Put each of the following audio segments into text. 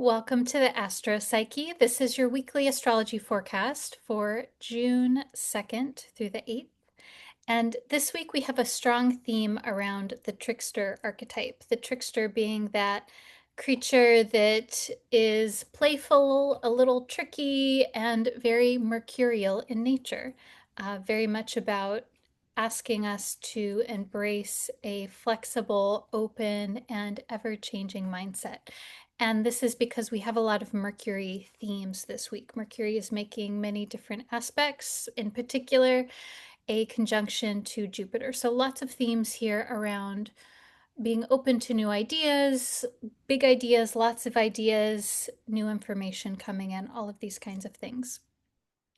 Welcome to the Astro Psyche. This is your weekly astrology forecast for June 2nd through the 8th. And this week we have a strong theme around the trickster archetype. The trickster being that creature that is playful, a little tricky, and very mercurial in nature. Very much about asking us to embrace a flexible, open, and ever-changing mindset. And this is because we have a lot of Mercury themes this week. Mercury is making many different aspects, in particular, a conjunction to Jupiter. So lots of themes here around being open to new ideas, big ideas, lots of ideas, new information coming in, all of these kinds of things.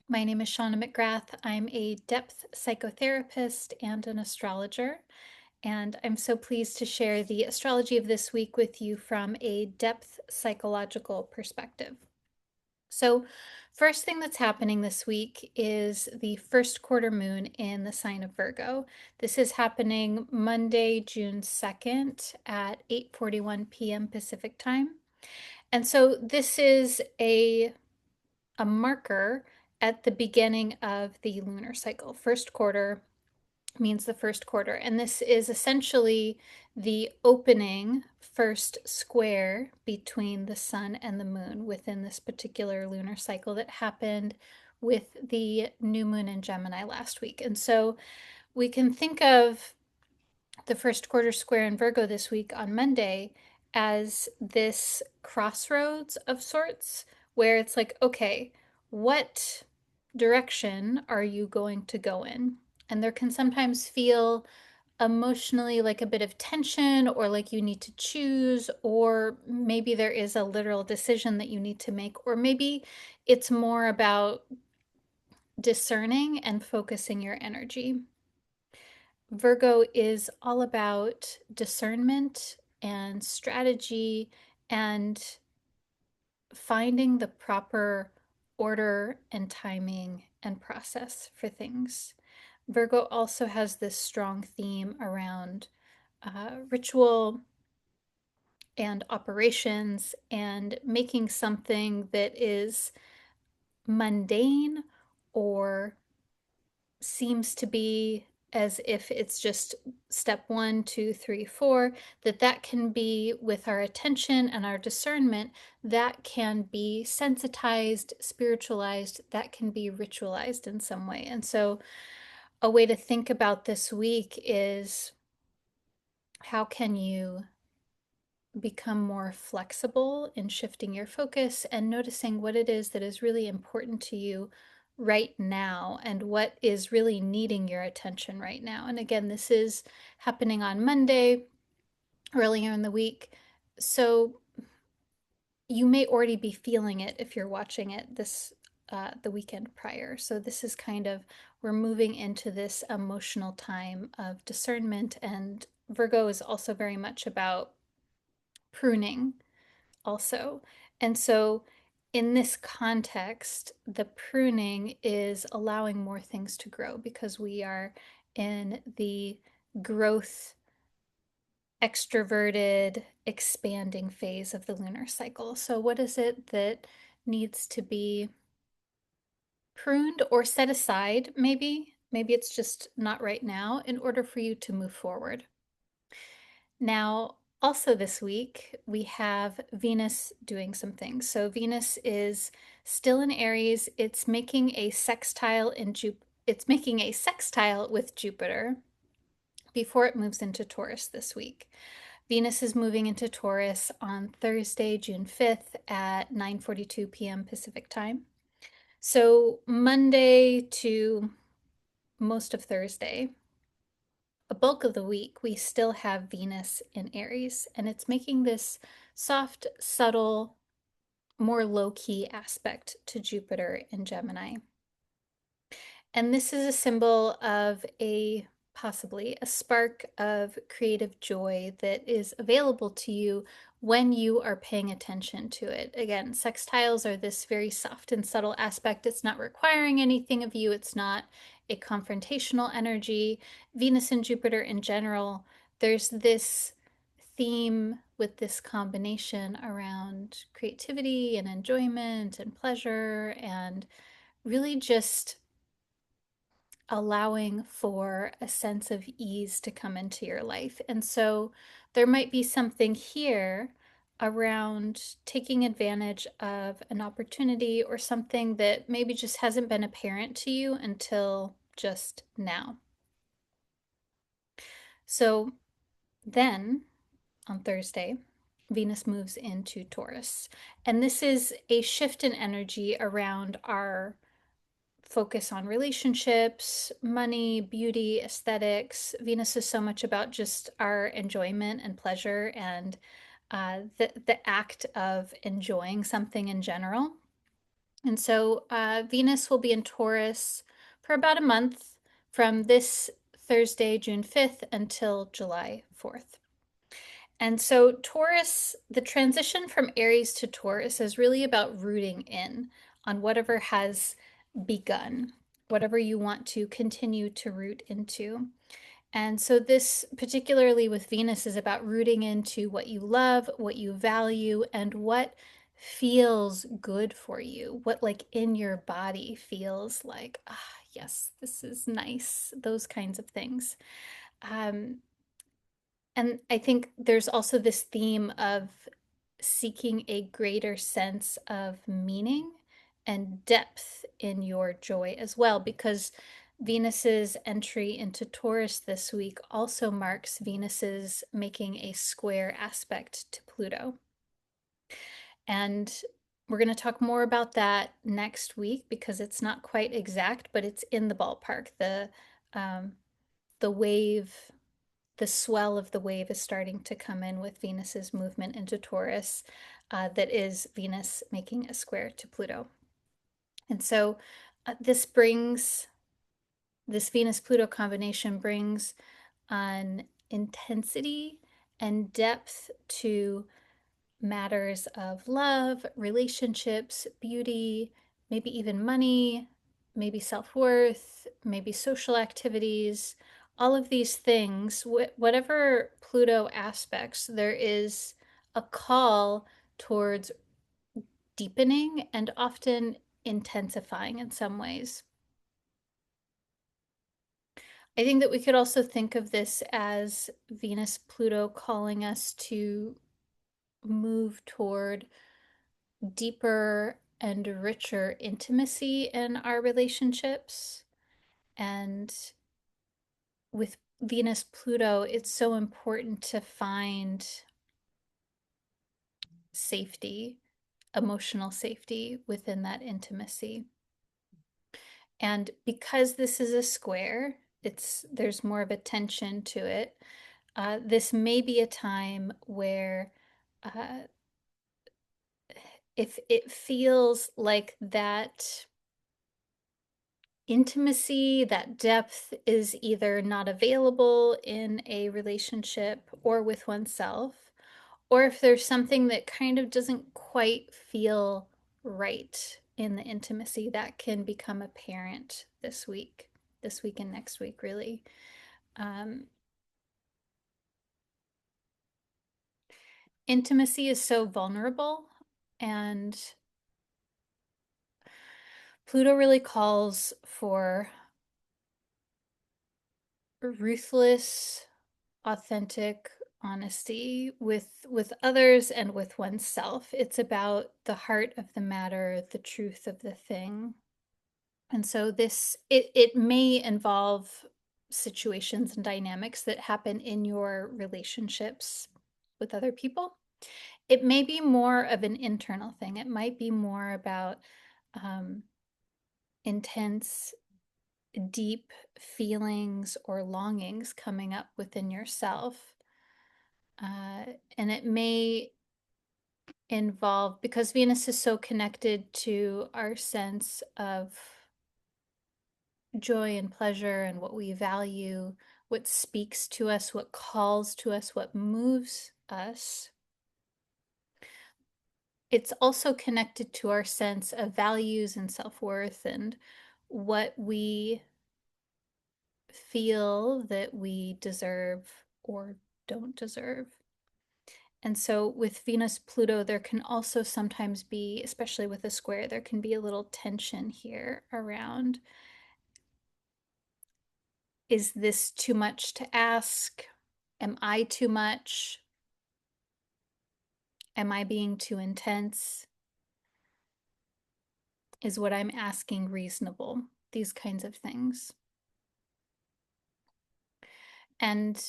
My name is Shauna McGrath. I'm a depth psychotherapist and an astrologer. And I'm so pleased to share the astrology of this week with you from a depth psychological perspective. So, first thing that's happening this week is the first quarter moon in the sign of Virgo. This is happening Monday, June 2nd at 8:41 p.m. Pacific time. And so this is a marker at the beginning of the lunar cycle. First quarter means the first quarter. And this is essentially the opening first square between the sun and the moon within this particular lunar cycle that happened with the new moon in Gemini last week. And so we can think of the first quarter square in Virgo this week on Monday as this crossroads of sorts, where it's like, okay, what direction are you going to go in? And there can sometimes feel emotionally like a bit of tension, or like you need to choose, or maybe there is a literal decision that you need to make, or maybe it's more about discerning and focusing your energy. Virgo is all about discernment and strategy and finding the proper order and timing and process for things. Virgo also has this strong theme around ritual and operations and making something that is mundane or seems to be as if it's just step 1, 2, 3, 4, that can be, with our attention and our discernment, that can be sensitized, spiritualized, that can be ritualized in some way. And so a way to think about this week is, how can you become more flexible in shifting your focus and noticing what it is that is really important to you right now and what is really needing your attention right now. And again, this is happening on Monday, earlier in the week. So you may already be feeling it if you're watching it the weekend prior. So this is kind of, we're moving into this emotional time of discernment, and Virgo is also very much about pruning also. And so in this context, the pruning is allowing more things to grow because we are in the growth, extroverted, expanding phase of the lunar cycle. So what is it that needs to be pruned or set aside, maybe? Maybe it's just not right now, in order for you to move forward. Now, also this week, we have Venus doing some things. So Venus is still in Aries. It's making a sextile with Jupiter before it moves into Taurus this week. Venus is moving into Taurus on Thursday, June 5th at 9:42 p.m. Pacific time. So Monday to most of Thursday, a bulk of the week, we still have Venus in Aries, and it's making this soft, subtle, more low-key aspect to Jupiter in Gemini. And this is a symbol of possibly a spark of creative joy that is available to you when you are paying attention to it. Again, sextiles are this very soft and subtle aspect. It's not requiring anything of you. It's not a confrontational energy. Venus and Jupiter in general, there's this theme with this combination around creativity and enjoyment and pleasure and really just allowing for a sense of ease to come into your life. And so there might be something here around taking advantage of an opportunity or something that maybe just hasn't been apparent to you until just now. So then on Thursday, Venus moves into Taurus. And this is a shift in energy around our focus on relationships, money, beauty, aesthetics. Venus is so much about just our enjoyment and pleasure and the act of enjoying something in general. And so Venus will be in Taurus for about a month from this Thursday, June 5th, until July 4th. And so, Taurus, the transition from Aries to Taurus is really about rooting in on whatever has begun, whatever you want to continue to root into. And so, this, particularly with Venus, is about rooting into what you love, what you value, and what feels good for you, what, like, in your body feels like, ah, yes, this is nice, those kinds of things. Um, and I think there's also this theme of seeking a greater sense of meaning and depth in your joy as well, because Venus's entry into Taurus this week also marks Venus's making a square aspect to Pluto. And we're going to talk more about that next week because it's not quite exact, but it's in the ballpark. The wave, the swell of the wave is starting to come in with Venus's movement into Taurus, that is Venus making a square to Pluto. And so this Venus-Pluto combination brings an intensity and depth to matters of love, relationships, beauty, maybe even money, maybe self-worth, maybe social activities, all of these things, whatever Pluto aspects, there is a call towards deepening and often intensifying in some ways. I think that we could also think of this as Venus Pluto calling us to move toward deeper and richer intimacy in our relationships. And with Venus Pluto, it's so important to find safety, emotional safety within that intimacy. And because this is a square, there's more of a tension to it. This may be a time where uh, if it feels like that intimacy, that depth is either not available in a relationship or with oneself, or if there's something that kind of doesn't quite feel right in the intimacy, that can become apparent this week and next week, really. Um, Intimacy is so vulnerable, and Pluto really calls for ruthless, authentic honesty with others and with oneself. It's about the heart of the matter, the truth of the thing. And so it may involve situations and dynamics that happen in your relationships with other people. It may be more of an internal thing. It might be more about um, intense, deep feelings or longings coming up within yourself. And it may involve, because Venus is so connected to our sense of joy and pleasure and what we value, what speaks to us, what calls to us, what moves us. It's also connected to our sense of values and self-worth and what we feel that we deserve or don't deserve. And so with Venus Pluto, there can also sometimes be, especially with a square, there can be a little tension here around, is this too much to ask? Am I too much? Am I being too intense? Is what I'm asking reasonable? These kinds of things. And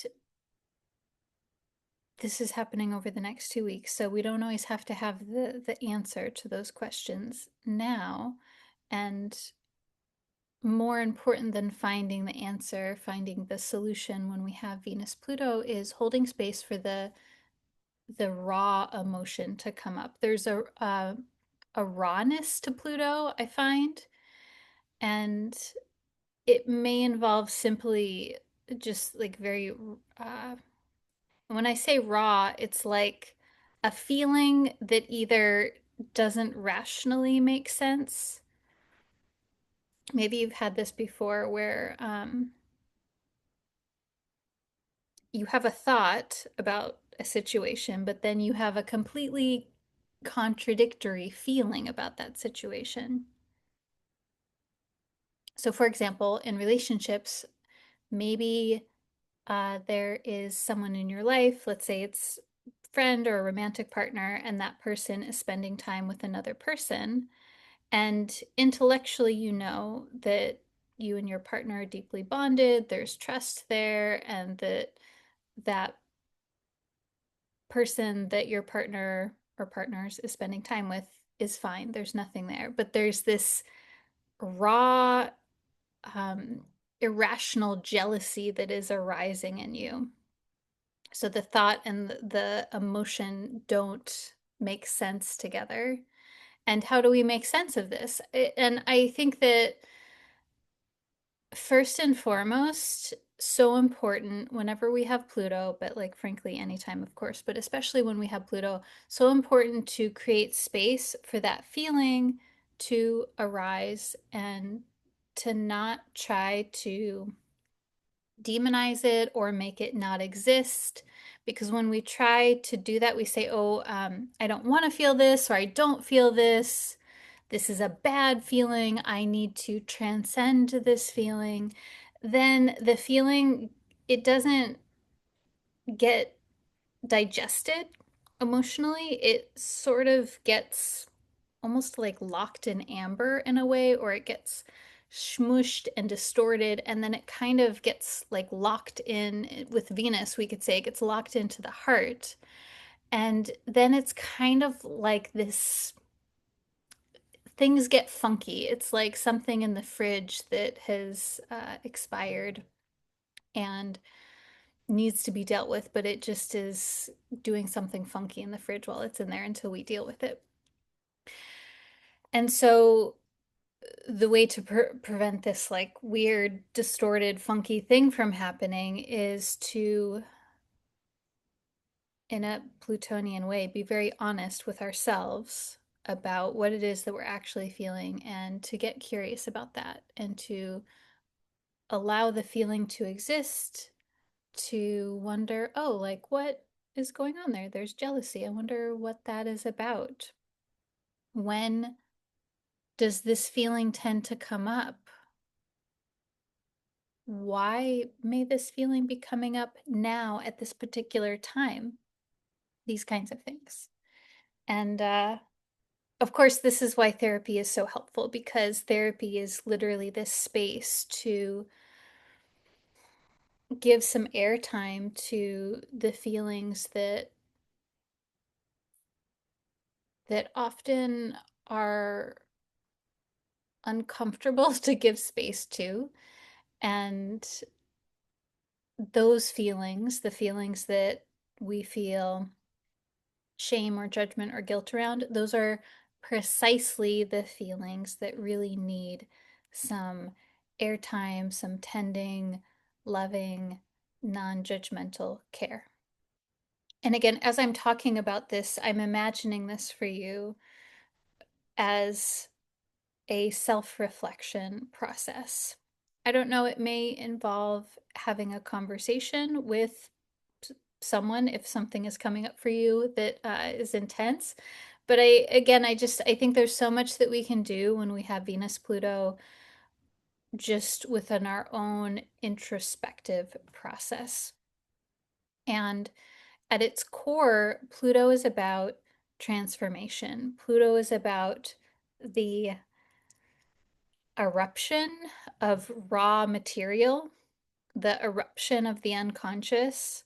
this is happening over the next 2 weeks, so we don't always have to have the answer to those questions now. And more important than finding the answer, finding the solution when we have Venus Pluto is holding space for the raw emotion to come up. There's a rawness to Pluto, I find, and it may involve simply just like very when I say raw, it's like a feeling that either doesn't rationally make sense. Maybe you've had this before where you have a thought about a situation, but then you have a completely contradictory feeling about that situation. So, for example, in relationships, maybe there is someone in your life, let's say it's a friend or a romantic partner, and that person is spending time with another person. And intellectually, you know that you and your partner are deeply bonded, there's trust there, and that person that your partner or partners is spending time with is fine. There's nothing there. But there's this raw, um, irrational jealousy that is arising in you. So the thought and the emotion don't make sense together. And how do we make sense of this? And I think that first and foremost, so important whenever we have Pluto, but like frankly, anytime, of course, but especially when we have Pluto, so important to create space for that feeling to arise and to not try to demonize it or make it not exist. Because when we try to do that, we say, oh, I don't want to feel this, or I don't feel this. This is a bad feeling. I need to transcend this feeling. Then the feeling, it doesn't get digested emotionally. It sort of gets almost like locked in amber in a way, or it gets smooshed and distorted, and then it kind of gets like locked in with Venus, we could say it gets locked into the heart. And then it's kind of like this things get funky. It's like something in the fridge that has expired and needs to be dealt with, but it just is doing something funky in the fridge while it's in there until we deal with it. And so the way to prevent this like weird, distorted, funky thing from happening is to, in a Plutonian way, be very honest with ourselves about what it is that we're actually feeling and to get curious about that and to allow the feeling to exist, to wonder, oh, like what is going on there? There's jealousy. I wonder what that is about. When does this feeling tend to come up? Why may this feeling be coming up now at this particular time? These kinds of things. And of course, this is why therapy is so helpful, because therapy is literally this space to give some airtime to the feelings that often are uncomfortable to give space to. And those feelings, the feelings that we feel shame or judgment or guilt around, those are precisely the feelings that really need some airtime, some tending, loving, non judgmental care. And again, as I'm talking about this, I'm imagining this for you as a self reflection process. I don't know, it may involve having a conversation with someone if something is coming up for you that is intense. But I think there's so much that we can do when we have Venus Pluto just within our own introspective process. And at its core, Pluto is about transformation. Pluto is about the eruption of raw material, the eruption of the unconscious.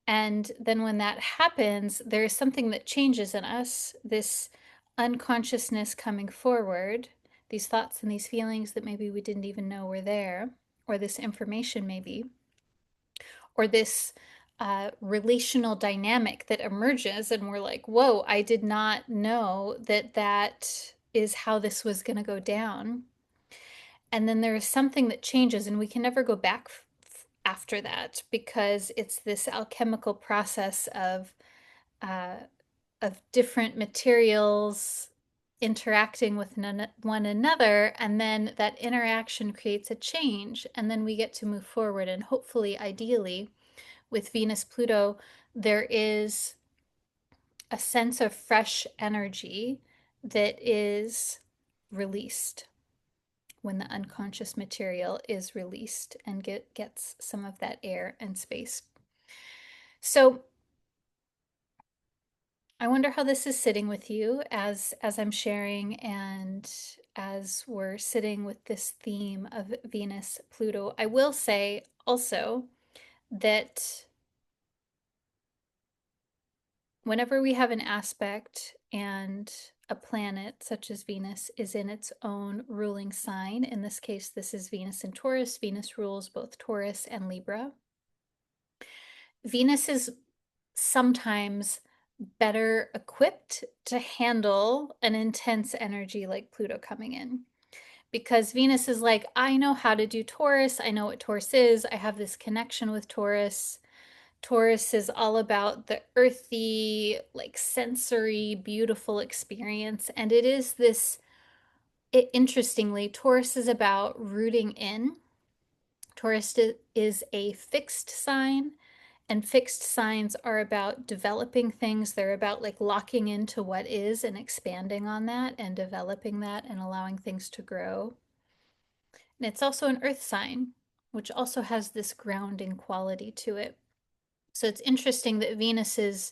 And then when that happens, there is something that changes in us, this unconsciousness coming forward, these thoughts and these feelings that maybe we didn't even know were there, or this information maybe, or this relational dynamic that emerges, and we're like, whoa, I did not know that that is how this was going to go down. And then there is something that changes, and we can never go back after that because it's this alchemical process uh, of different materials interacting with one another, and then that interaction creates a change, and then we get to move forward. And hopefully, ideally, with Venus Pluto, there is a sense of fresh energy that is released when the unconscious material is released and gets some of that air and space. So I wonder how this is sitting with you as I'm sharing and as we're sitting with this theme of Venus Pluto. I will say also that whenever we have an aspect and a planet such as Venus is in its own ruling sign, in this case, this is Venus in Taurus. Venus rules both Taurus and Libra. Venus is sometimes better equipped to handle an intense energy like Pluto coming in. Because Venus is like, I know how to do Taurus. I know what Taurus is. I have this connection with Taurus. Taurus is all about the earthy, like sensory, beautiful experience. And it is this, interestingly, Taurus is about rooting in. Taurus is a fixed sign, and fixed signs are about developing things. They're about like locking into what is and expanding on that and developing that and allowing things to grow. And it's also an earth sign, which also has this grounding quality to it. So it's interesting that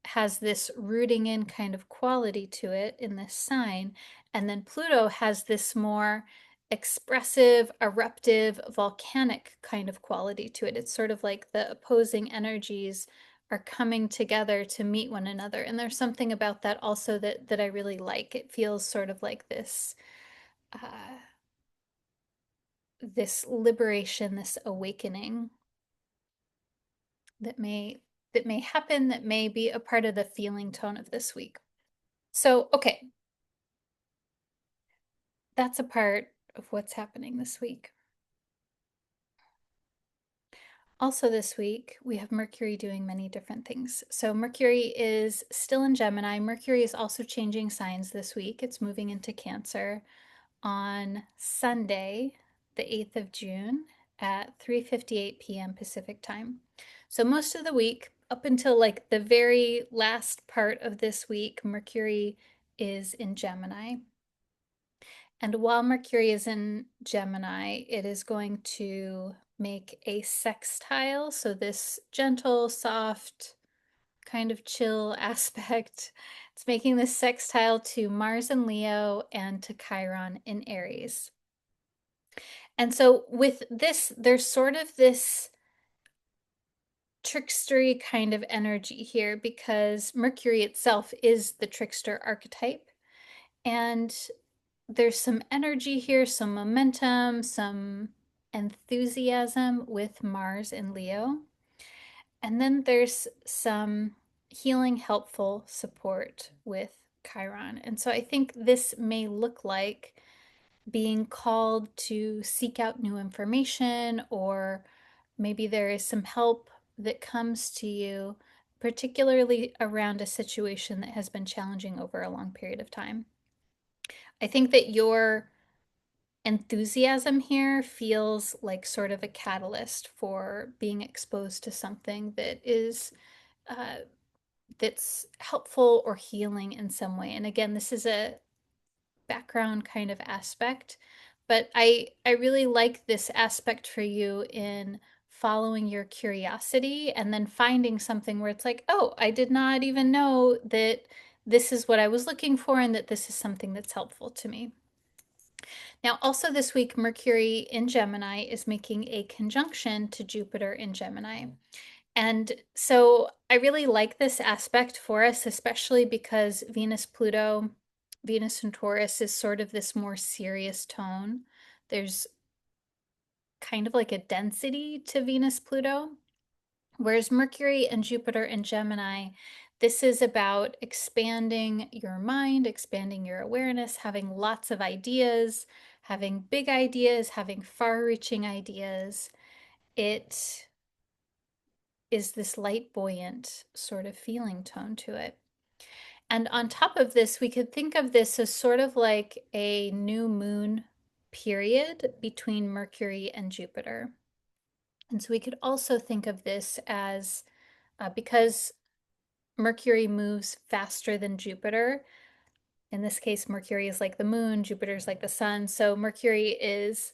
has this rooting in kind of quality to it in this sign. And then Pluto has this more expressive, eruptive, volcanic kind of quality to it. It's sort of like the opposing energies are coming together to meet one another. And there's something about that also that I really like. It feels sort of like uh, this liberation, this awakening that may happen, that may be a part of the feeling tone of this week. So, okay, that's a part of what's happening this week. Also, this week, we have Mercury doing many different things. So, Mercury is still in Gemini. Mercury is also changing signs this week. It's moving into Cancer on Sunday, the 8th of June at 3:58 p.m. Pacific time. So, most of the week, up until like the very last part of this week, Mercury is in Gemini. And while Mercury is in Gemini, it is going to make a sextile. So, this gentle, soft, kind of chill aspect. It's making this sextile to Mars in Leo and to Chiron in Aries. And so, with this, there's sort of this trickstery kind of energy here because Mercury itself is the trickster archetype. And there's some energy here, some momentum, some enthusiasm with Mars and Leo. And then there's some healing, helpful support with Chiron. And so I think this may look like being called to seek out new information, or maybe there is some help that comes to you, particularly around a situation that has been challenging over a long period of time. I think that your enthusiasm here feels like sort of a catalyst for being exposed to something that is uh, that's helpful or healing in some way. And again, this is a background kind of aspect, but I really like this aspect for you in following your curiosity and then finding something where it's like, oh, I did not even know that this is what I was looking for and that this is something that's helpful to me. Now, also this week, Mercury in Gemini is making a conjunction to Jupiter in Gemini. And so I really like this aspect for us, especially because Venus-Pluto, Venus and Taurus is sort of this more serious tone. There's kind of like a density to Venus-Pluto, whereas Mercury and Jupiter in Gemini, this is about expanding your mind, expanding your awareness, having lots of ideas, having big ideas, having far-reaching ideas. It is this light, buoyant sort of feeling tone to it. And on top of this, we could think of this as sort of like a new moon period between Mercury and Jupiter. And so we could also think of this as because Mercury moves faster than Jupiter. In this case, Mercury is like the moon, Jupiter is like the sun. So Mercury is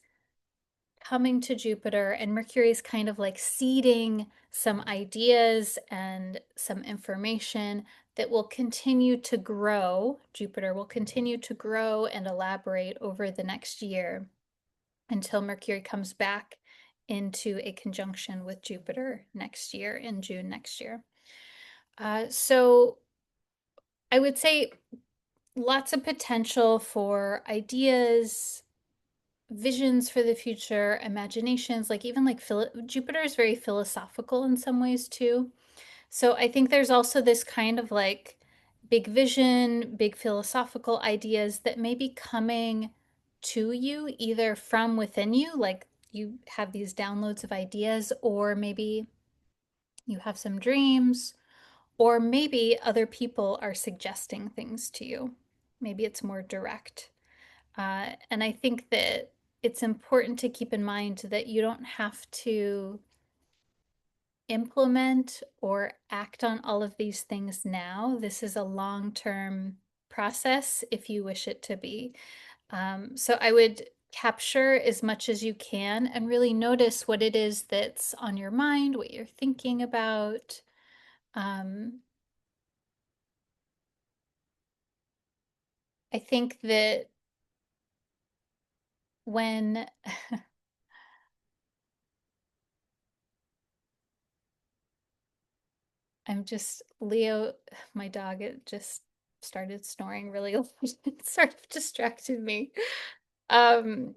coming to Jupiter, and Mercury is kind of like seeding some ideas and some information that will continue to grow. Jupiter will continue to grow and elaborate over the next year until Mercury comes back into a conjunction with Jupiter next year in June next year. So I would say lots of potential for ideas, visions for the future, imaginations, like even like Jupiter is very philosophical in some ways too. So I think there's also this kind of like big vision, big philosophical ideas that may be coming to you either from within you, like you have these downloads of ideas, or maybe you have some dreams, or maybe other people are suggesting things to you. Maybe it's more direct. And I think that it's important to keep in mind that you don't have to implement or act on all of these things now. This is a long-term process if you wish it to be. So I would capture as much as you can and really notice what it is that's on your mind, what you're thinking about. I think that when I'm just Leo, my dog, it just started snoring really loud. It sort of distracted me. Um,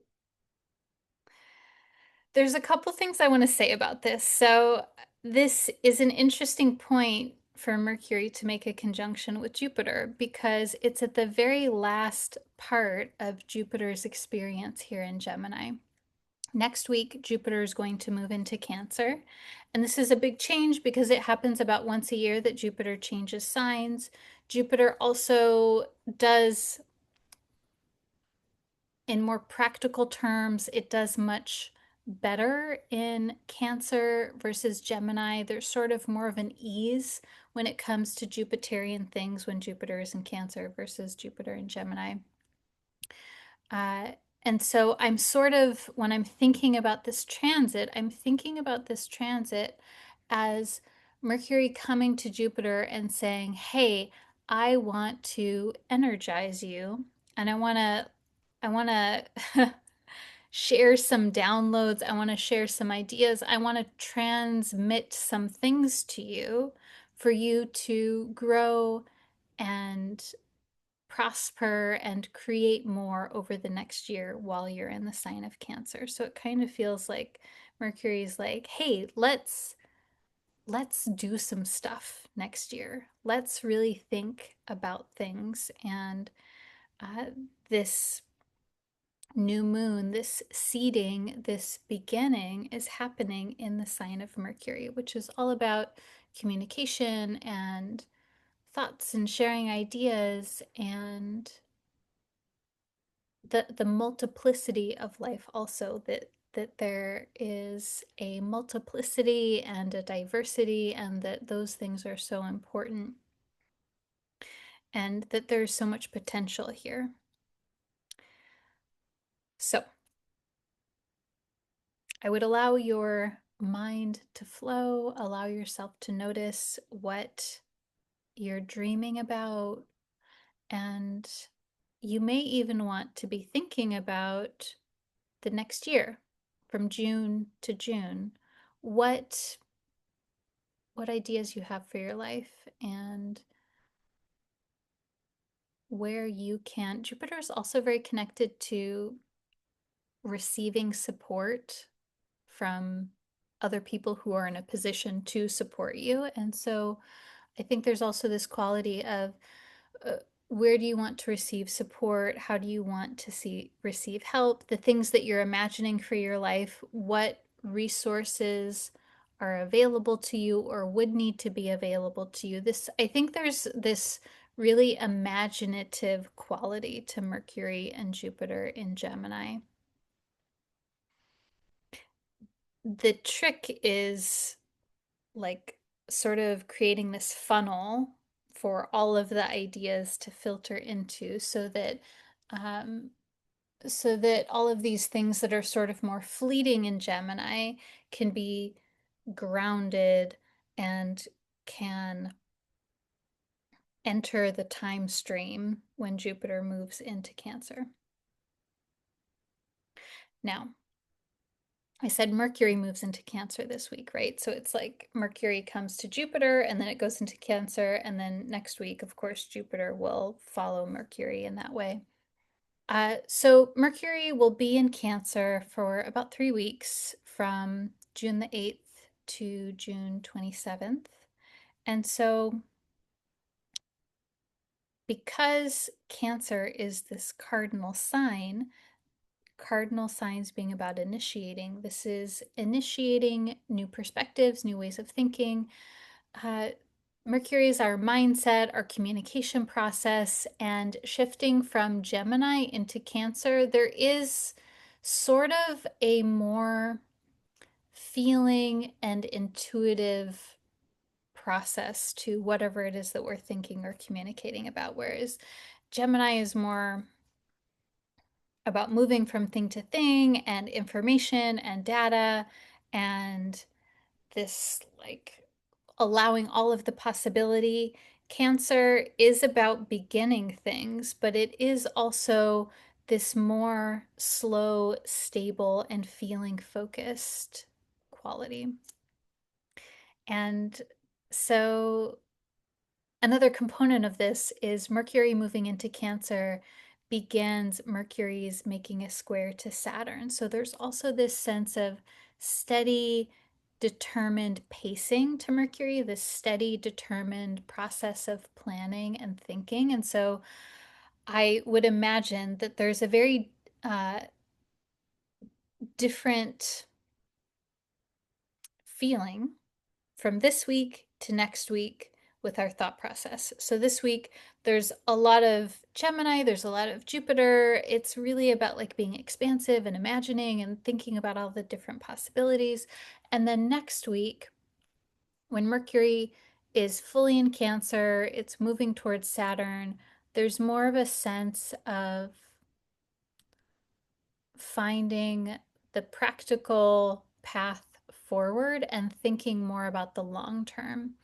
there's a couple things I want to say about this. So, this is an interesting point for Mercury to make a conjunction with Jupiter because it's at the very last part of Jupiter's experience here in Gemini. Next week, Jupiter is going to move into Cancer. And this is a big change because it happens about once a year that Jupiter changes signs. Jupiter also does, in more practical terms, it does much better in Cancer versus Gemini. There's sort of more of an ease when it comes to Jupiterian things when Jupiter is in Cancer versus Jupiter in Gemini. Uh, and so I'm sort of, when I'm thinking about this transit, I'm thinking about this transit as Mercury coming to Jupiter and saying, hey, I want to energize you and I want to share some downloads. I want to share some ideas. I want to transmit some things to you for you to grow and prosper and create more over the next year while you're in the sign of Cancer. So it kind of feels like Mercury's like, hey, let's do some stuff next year. Let's really think about things. And uh, this new moon, this seeding, this beginning is happening in the sign of Mercury, which is all about communication and thoughts and sharing ideas and the multiplicity of life also that that there is a multiplicity and a diversity, and that those things are so important, and that there's so much potential here. So I would allow your mind to flow, allow yourself to notice what you're dreaming about, and you may even want to be thinking about the next year, from June to June, what ideas you have for your life, and where you can. Jupiter is also very connected to receiving support from other people who are in a position to support you. And so I think there's also this quality of uh, where do you want to receive support? How do you want to receive help? The things that you're imagining for your life, what resources are available to you or would need to be available to you. I think there's this really imaginative quality to Mercury and Jupiter in Gemini. The trick is like sort of creating this funnel for all of the ideas to filter into, um, so that all of these things that are sort of more fleeting in Gemini can be grounded and can enter the time stream when Jupiter moves into Cancer. Now, I said Mercury moves into Cancer this week, right? So it's like Mercury comes to Jupiter and then it goes into Cancer. And then next week, of course, Jupiter will follow Mercury in that way. So Mercury will be in Cancer for about 3 weeks, from June the 8th to June 27th. And so because Cancer is this cardinal signs being about initiating, this is initiating new perspectives, new ways of thinking. Uh, Mercury is our mindset, our communication process, and shifting from Gemini into Cancer, there is sort of a more feeling and intuitive process to whatever it is that we're thinking or communicating about, whereas Gemini is more about moving from thing to thing and information and data and this like allowing all of the possibility. Cancer is about beginning things, but it is also this more slow, stable, and feeling focused quality. And so another component of this is Mercury moving into Cancer begins Mercury's making a square to Saturn. So there's also this sense of steady, determined pacing to Mercury, this steady, determined process of planning and thinking. And so I would imagine that there's a very different feeling from this week to next week with our thought process. So this week, there's a lot of Gemini, there's a lot of Jupiter. It's really about like being expansive and imagining and thinking about all the different possibilities. And then next week, when Mercury is fully in Cancer, it's moving towards Saturn, there's more of a sense of finding the practical path forward and thinking more about the long term.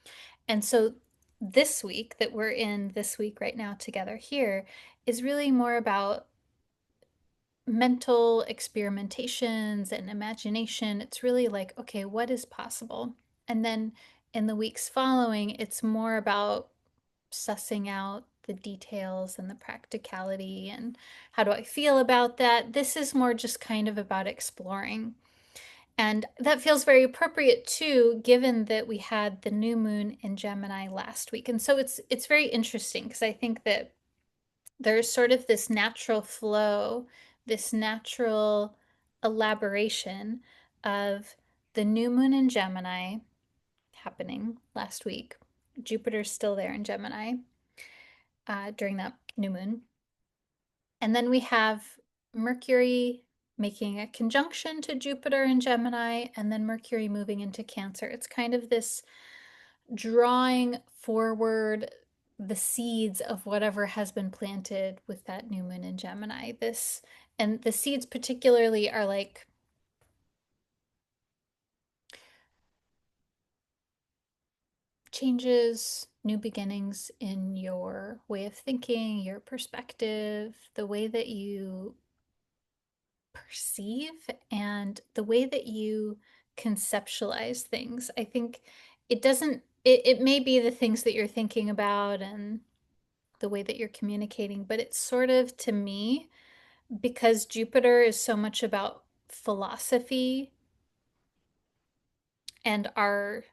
And so this week that we're in this week right now together here is really more about mental experimentations and imagination. It's really like, okay, what is possible? And then in the weeks following, it's more about sussing out the details and the practicality and how do I feel about that. This is more just kind of about exploring. And that feels very appropriate too, given that we had the new moon in Gemini last week. And so it's very interesting because I think that there's sort of this natural flow, this natural elaboration of the new moon in Gemini happening last week. Jupiter's still there in Gemini during that new moon. And then we have Mercury making a conjunction to Jupiter in Gemini, and then Mercury moving into Cancer. It's kind of this drawing forward the seeds of whatever has been planted with that new moon in Gemini. And the seeds particularly are like changes, new beginnings in your way of thinking, your perspective, the way that you perceive, and the way that you conceptualize things. I think it may be the things that you're thinking about and the way that you're communicating, but it's sort of, to me, because Jupiter is so much about philosophy and our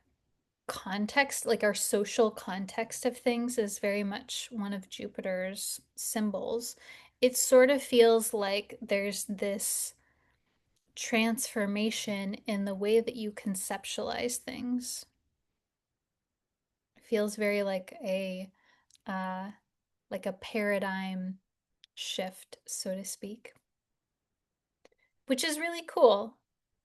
context, like our social context of things, is very much one of Jupiter's symbols. It sort of feels like there's this transformation in the way that you conceptualize things. It feels very uh, like a paradigm shift, so to speak, which is really cool.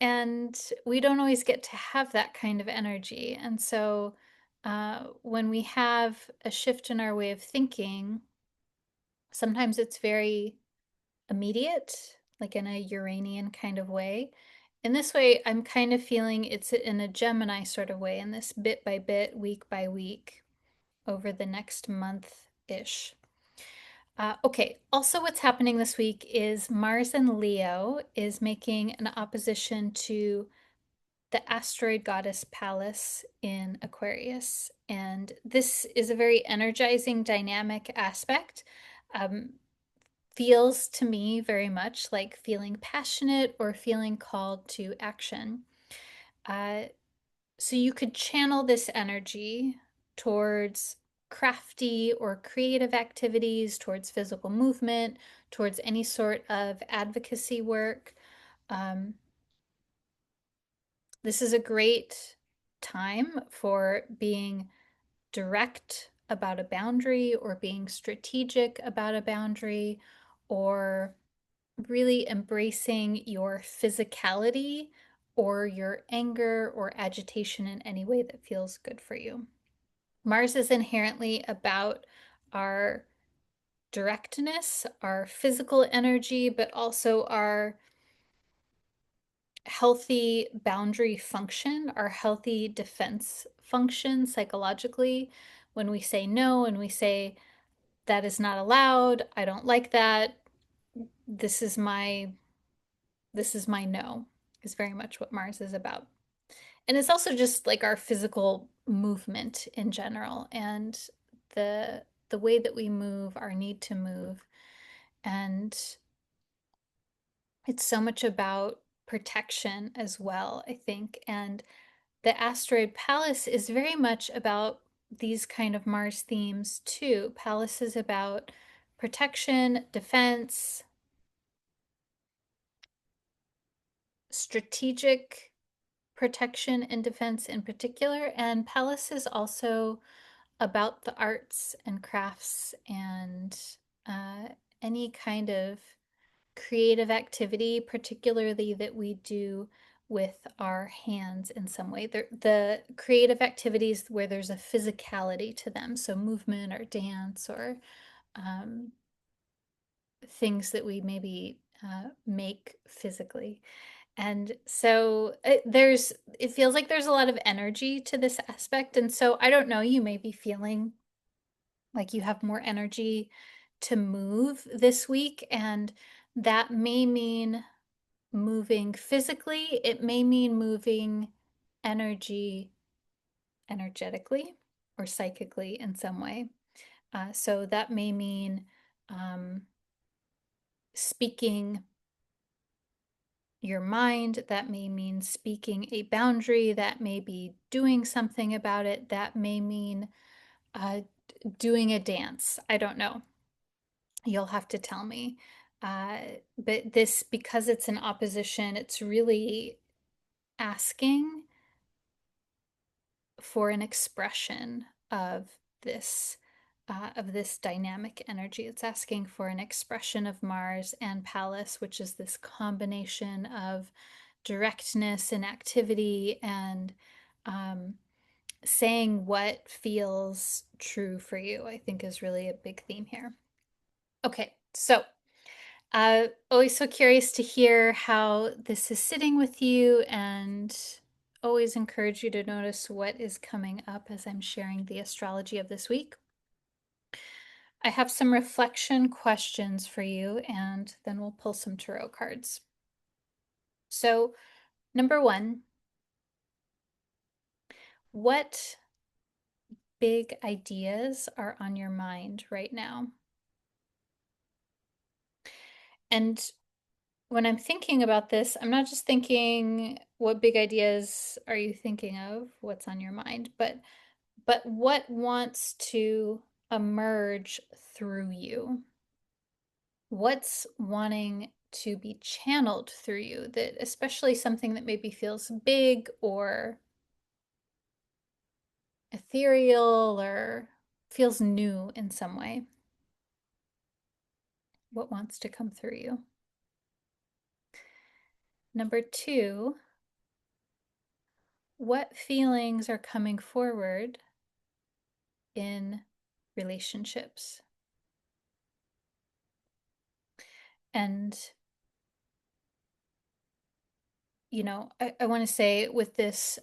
And we don't always get to have that kind of energy. And so when we have a shift in our way of thinking, sometimes it's very immediate, like in a Uranian kind of way. In this way, I'm kind of feeling it's in a Gemini sort of way, in this bit by bit, week by week, over the next month-ish. Okay, also what's happening this week is Mars in Leo is making an opposition to the asteroid goddess Pallas in Aquarius. And this is a very energizing, dynamic aspect. Um, Feels to me very much like feeling passionate or feeling called to action. Uh, so you could channel this energy towards crafty or creative activities, towards physical movement, towards any sort of advocacy work. Um, this is a great time for being direct about a boundary or being strategic about a boundary, or really embracing your physicality or your anger or agitation in any way that feels good for you. Mars is inherently about our directness, our physical energy, but also our healthy boundary function, our healthy defense function psychologically. When we say no and we say, that is not allowed, I don't like that, this is my no, is very much what Mars is about. And it's also just like our physical movement in general, and the way that we move, our need to move. And it's so much about protection as well, I think. And the asteroid Pallas is very much about these kind of Mars themes too. Pallas is about protection, defense, strategic protection and defense in particular. And Pallas is also about the arts and crafts and uh, any kind of creative activity, particularly that we do with our hands in some way. The creative activities where there's a physicality to them, so movement or dance or um, things that we maybe make physically. And so it feels like there's a lot of energy to this aspect. And so I don't know, you may be feeling like you have more energy to move this week. And that may mean moving physically, it may mean moving energetically or psychically in some way. So that may mean um, speaking your mind, that may mean speaking a boundary, that may be doing something about it, that may mean uh, doing a dance. I don't know. You'll have to tell me. Uh, but this, because it's an opposition, it's really asking for an expression of this of this dynamic energy. It's asking for an expression of Mars and Pallas, which is this combination of directness and activity and saying what feels true for you, I think is really a big theme here. Okay, so always so curious to hear how this is sitting with you, and always encourage you to notice what is coming up as I'm sharing the astrology of this week. I have some reflection questions for you, and then we'll pull some tarot cards. So, number one, what big ideas are on your mind right now? And when I'm thinking about this, I'm not just thinking what big ideas are you thinking of, what's on your mind, but what wants to emerge through you? What's wanting to be channeled through you, that especially something that maybe feels big or ethereal or feels new in some way? What wants to come through you? Number two, what feelings are coming forward in relationships? And, I want to say with this,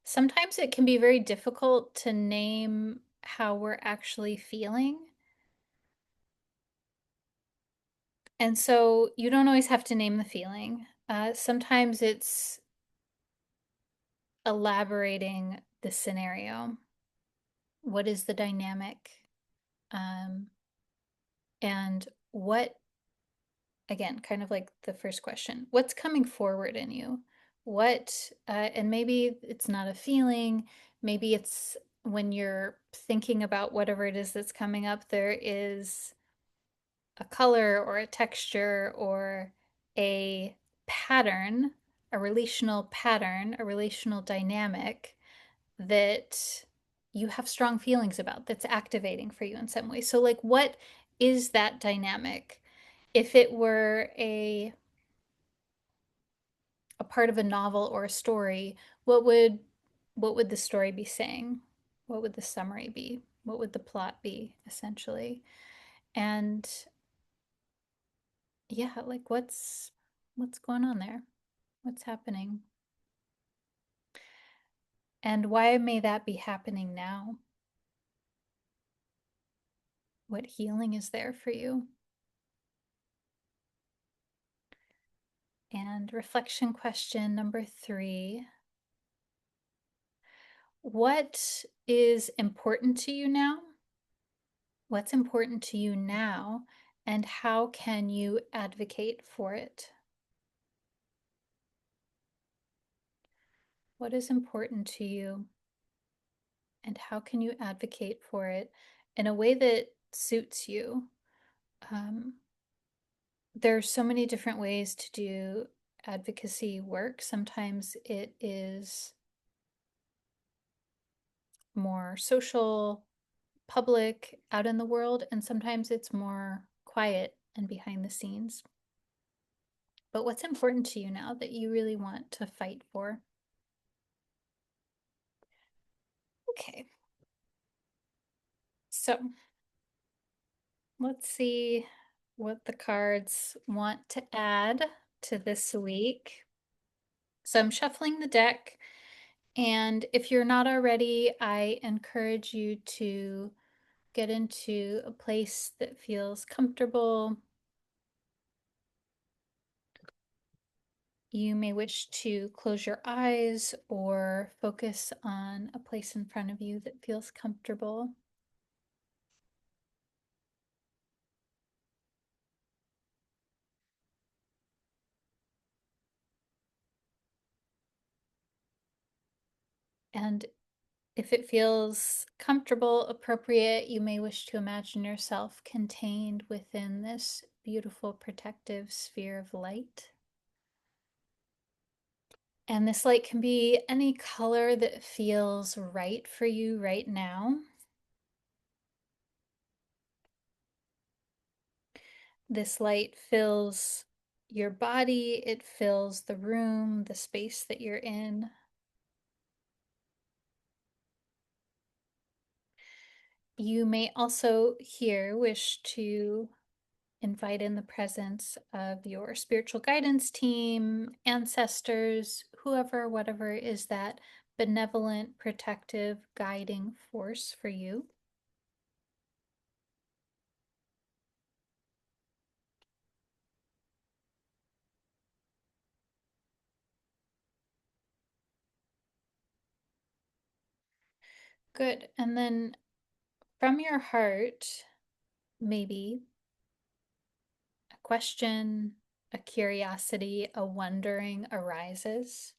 sometimes it can be very difficult to name how we're actually feeling. And so you don't always have to name the feeling. Sometimes it's elaborating the scenario. What is the dynamic? Um, and what, again, kind of like the first question, what's coming forward in you? And maybe it's not a feeling, maybe it's when you're thinking about whatever it is that's coming up, there is a color or a texture or a pattern, a relational pattern, a relational dynamic that you have strong feelings about, that's activating for you in some way. So, like, what is that dynamic? If it were a part of a novel or a story, what would the story be saying? What would the summary be? What would the plot be, essentially? And yeah, like what's going on there? What's happening? And why may that be happening now? What healing is there for you? And reflection question number 3. What is important to you now? What's important to you now? And how can you advocate for it? What is important to you? And how can you advocate for it in a way that suits you? Um, there are so many different ways to do advocacy work. Sometimes it is more social, public, out in the world, and sometimes it's more quiet and behind the scenes. But what's important to you now that you really want to fight for? Okay, so let's see what the cards want to add to this week. So I'm shuffling the deck, and if you're not already, I encourage you to get into a place that feels comfortable. You may wish to close your eyes or focus on a place in front of you that feels comfortable. And if it feels comfortable, appropriate, you may wish to imagine yourself contained within this beautiful protective sphere of light. And this light can be any color that feels right for you right now. This light fills your body, it fills the room, the space that you're in. You may also here wish to invite in the presence of your spiritual guidance team, ancestors, whoever, whatever is that benevolent, protective, guiding force for you. Good. And then from your heart, maybe a question, a curiosity, a wondering arises.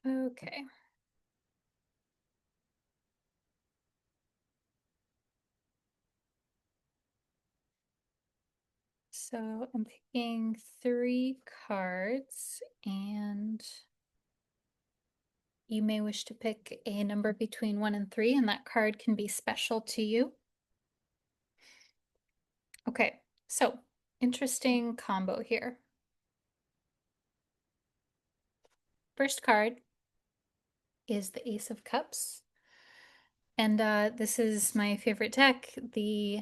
Okay. So I'm picking 3 cards, and you may wish to pick a number between 1 and 3, and that card can be special to you. Okay, so interesting combo here. First card is the Ace of Cups. And this is my favorite deck, the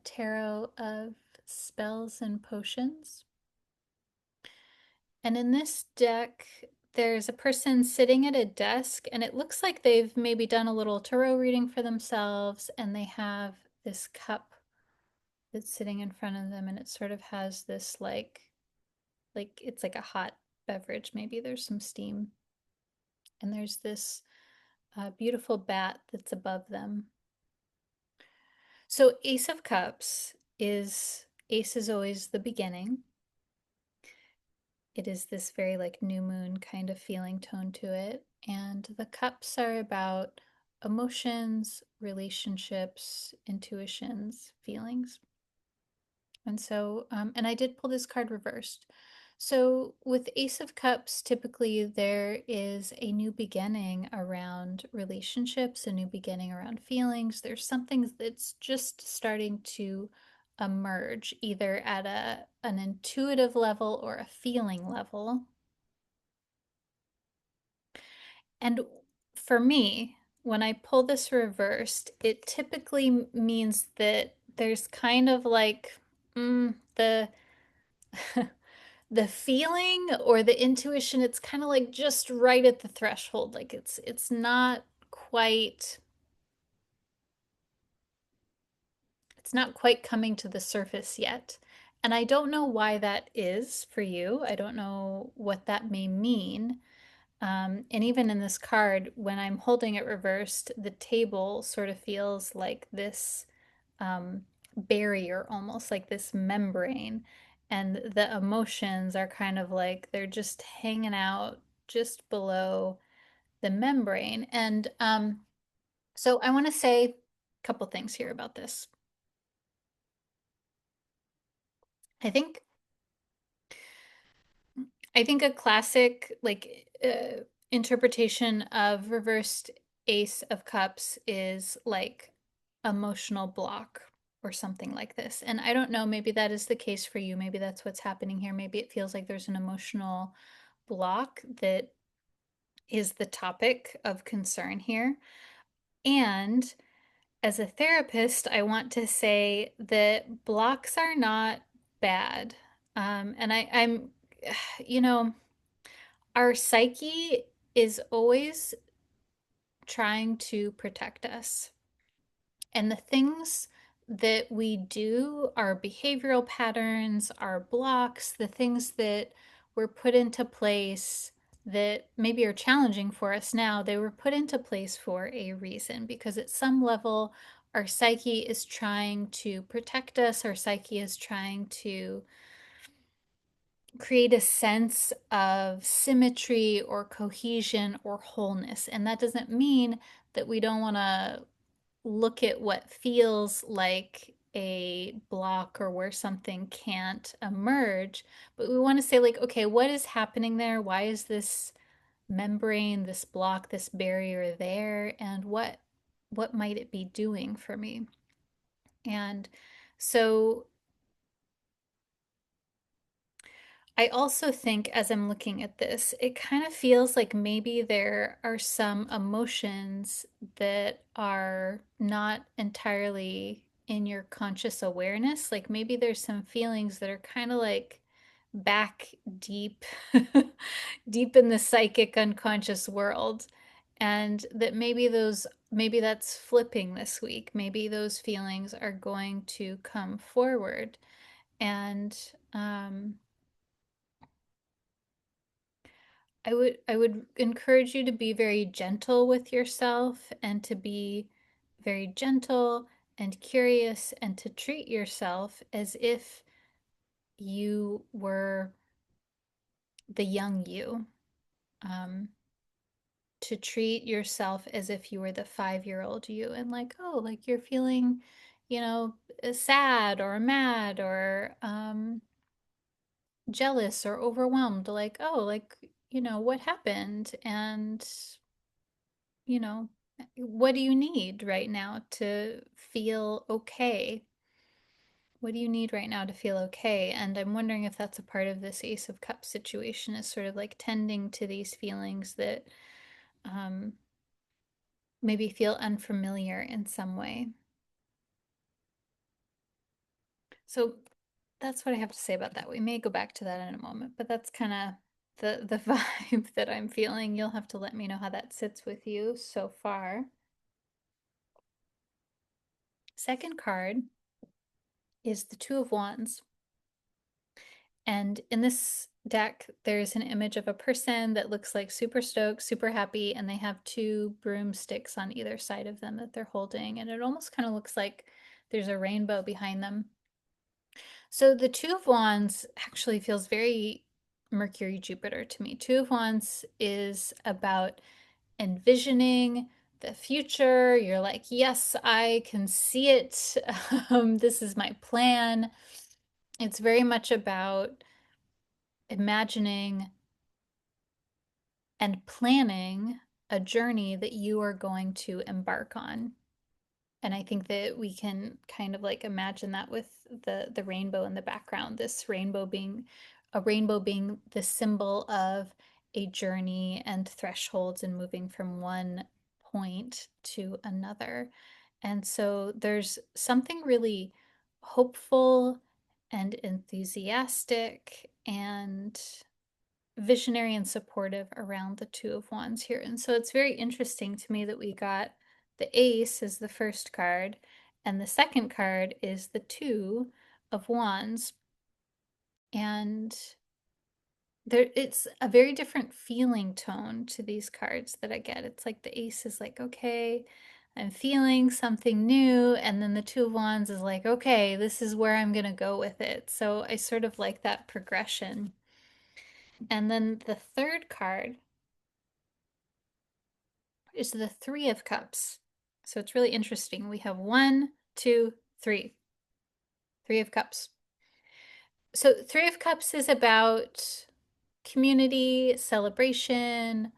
Tarot of Spells and Potions. And in this deck, there's a person sitting at a desk, and it looks like they've maybe done a little tarot reading for themselves, and they have this cup that's sitting in front of them, and it sort of has this like it's like a hot beverage. Maybe there's some steam, and there's this beautiful bat that's above them. So Ace of Cups is Ace is always the beginning. It is this very like new moon kind of feeling tone to it. And the cups are about emotions, relationships, intuitions, feelings. And so, and I did pull this card reversed. So, with Ace of Cups, typically there is a new beginning around relationships, a new beginning around feelings. There's something that's just starting to emerge, either at an intuitive level or a feeling level. And for me, when I pull this reversed, it typically means that there's kind of like the the feeling or the intuition, it's kind of like just right at the threshold. Like it's not quite it's not quite coming to the surface yet. And I don't know why that is for you. I don't know what that may mean. And even in this card, when I'm holding it reversed, the table sort of feels like this um, barrier, almost like this membrane. And the emotions are kind of like they're just hanging out just below the membrane. And so I want to say a couple things here about this. I think I think a classic interpretation of reversed Ace of Cups is like emotional block or something like this. And I don't know, maybe that is the case for you. Maybe that's what's happening here. Maybe it feels like there's an emotional block that is the topic of concern here. And as a therapist, I want to say that blocks are not bad. I'm, you know, our psyche is always trying to protect us. And the things that we do, our behavioral patterns, our blocks, the things that were put into place that maybe are challenging for us now, they were put into place for a reason because at some level, our psyche is trying to protect us, our psyche is trying to create a sense of symmetry or cohesion or wholeness. And that doesn't mean that we don't want to look at what feels like a block or where something can't emerge, but we want to say, like, okay, what is happening there? Why is this membrane, this block, this barrier there? And what might it be doing for me? And so I also think as I'm looking at this, it kind of feels like maybe there are some emotions that are not entirely in your conscious awareness. Like maybe there's some feelings that are kind of like back deep, deep in the psychic unconscious world. And that maybe that's flipping this week. Maybe those feelings are going to come forward. And, I would encourage you to be very gentle with yourself and to be very gentle and curious and to treat yourself as if you were the young you. Um, to treat yourself as if you were the 5-year-old you and like, oh, like you're feeling, you know, sad or mad or jealous or overwhelmed. Like, oh, like, what happened? And what do you need right now to feel okay? What do you need right now to feel okay? And I'm wondering if that's a part of this Ace of Cups situation is sort of like tending to these feelings that um, maybe feel unfamiliar in some way. So that's what I have to say about that. We may go back to that in a moment, but that's kind of the vibe that I'm feeling. You'll have to let me know how that sits with you so far. Second card is the Two of Wands. And in this deck, there's an image of a person that looks like super stoked, super happy, and they have two broomsticks on either side of them that they're holding. And it almost kind of looks like there's a rainbow behind them. So the Two of Wands actually feels very Mercury-Jupiter to me. Two of Wands is about envisioning the future. You're like, yes, I can see it. This is my plan. It's very much about imagining and planning a journey that you are going to embark on. And I think that we can kind of like imagine that with the rainbow in the background, this rainbow being the symbol of a journey and thresholds and moving from one point to another. And so there's something really hopeful and enthusiastic and visionary and supportive around the Two of Wands here. And so it's very interesting to me that we got the Ace as the first card, and the second card is the Two of Wands. And it's a very different feeling tone to these cards that I get. It's like the Ace is like, okay, I'm feeling something new. And then the Two of Wands is like, okay, this is where I'm going to go with it. So I sort of like that progression. And then the third card is the Three of Cups. So it's really interesting. We have one, two, three. Three of Cups. So Three of Cups is about community, celebration,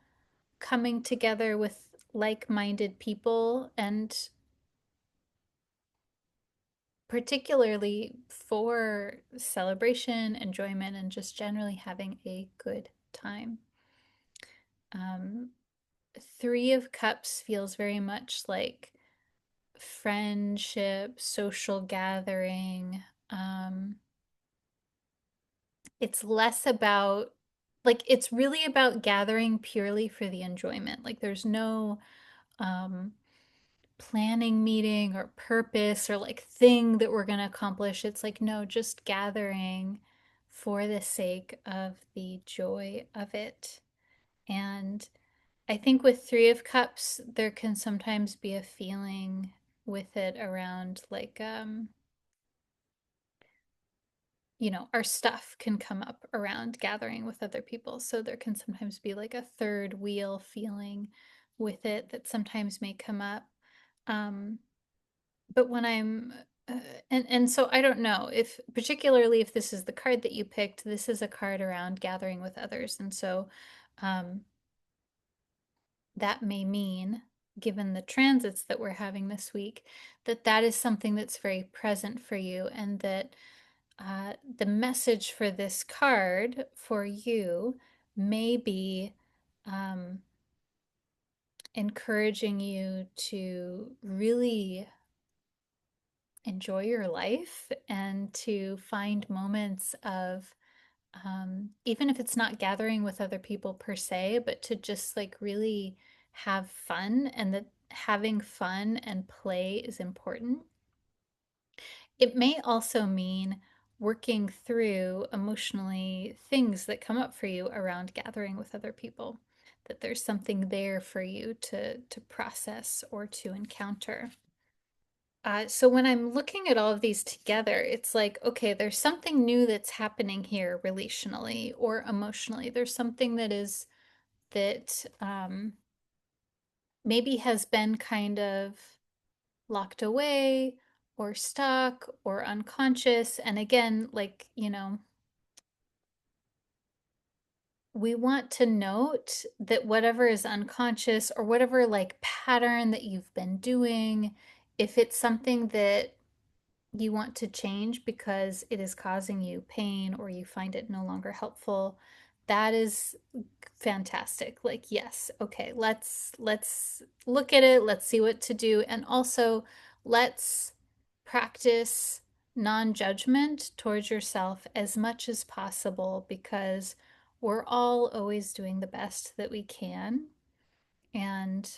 coming together with like-minded people, and particularly for celebration, enjoyment, and just generally having a good time. Um, Three of Cups feels very much like friendship, social gathering. It's less about, like, it's really about gathering purely for the enjoyment. Like, there's no um, planning meeting or purpose or like thing that we're going to accomplish. It's like, no, just gathering for the sake of the joy of it. And I think with Three of Cups, there can sometimes be a feeling with it around like our stuff can come up around gathering with other people. So there can sometimes be like a third wheel feeling with it that sometimes may come up. Um, but when I'm uh, and so I don't know if particularly if this is the card that you picked, this is a card around gathering with others. And so um, that may mean, given the transits that we're having this week, that that is something that's very present for you, and that the message for this card for you may be um, encouraging you to really enjoy your life and to find moments of even if it's not gathering with other people per se, but to just like really have fun, and that having fun and play is important. It may also mean working through emotionally things that come up for you around gathering with other people, that there's something there for you to process or to encounter. So when I'm looking at all of these together, it's like, okay, there's something new that's happening here relationally or emotionally. There's something that maybe has been kind of locked away or stuck or unconscious. And again, like, we want to note that whatever is unconscious or whatever like pattern that you've been doing, if it's something that you want to change because it is causing you pain or you find it no longer helpful, that is fantastic. Like, yes, okay, let's look at it, let's see what to do, and also let's practice non-judgment towards yourself as much as possible, because we're all always doing the best that we can. And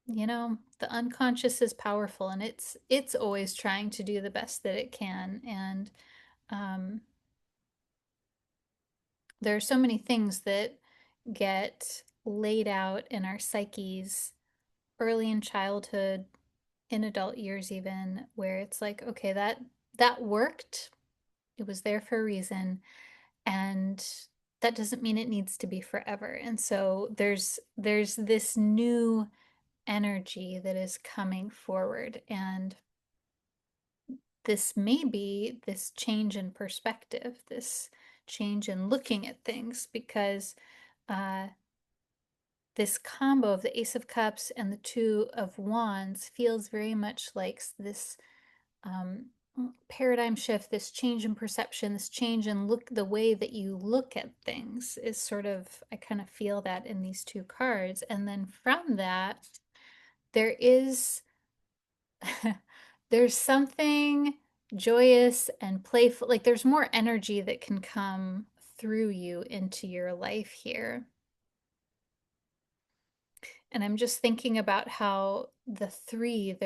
the unconscious is powerful, and it's always trying to do the best that it can. And um, there are so many things that get laid out in our psyches early in childhood, in adult years even, where it's like, okay, that worked. It was there for a reason, and that doesn't mean it needs to be forever. And so there's this new energy that is coming forward, and this may be this change in perspective, this change in looking at things, because uh, this combo of the Ace of Cups and the Two of Wands feels very much like this um, paradigm shift, this change in perception, this change in the way that you look at things is sort of, I kind of feel that in these two cards. And then from that, there is there's something joyous and playful, like there's more energy that can come through you into your life here. And I'm just thinking about how the three,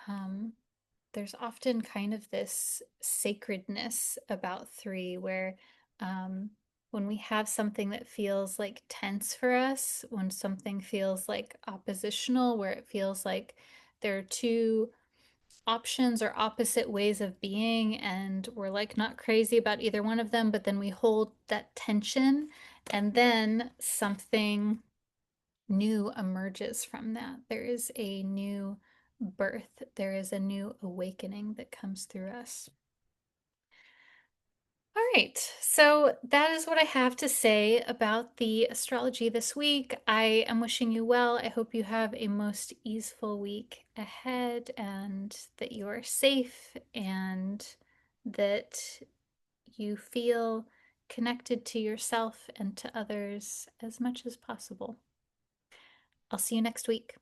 um, there's often kind of this sacredness about three, where when we have something that feels like tense for us, when something feels like oppositional, where it feels like there are two options or opposite ways of being, and we're like not crazy about either one of them, but then we hold that tension, and then something new emerges from that. There is a new birth, there is a new awakening that comes through us. All right, so that is what I have to say about the astrology this week. I am wishing you well. I hope you have a most easeful week ahead, and that you are safe, and that you feel connected to yourself and to others as much as possible. I'll see you next week.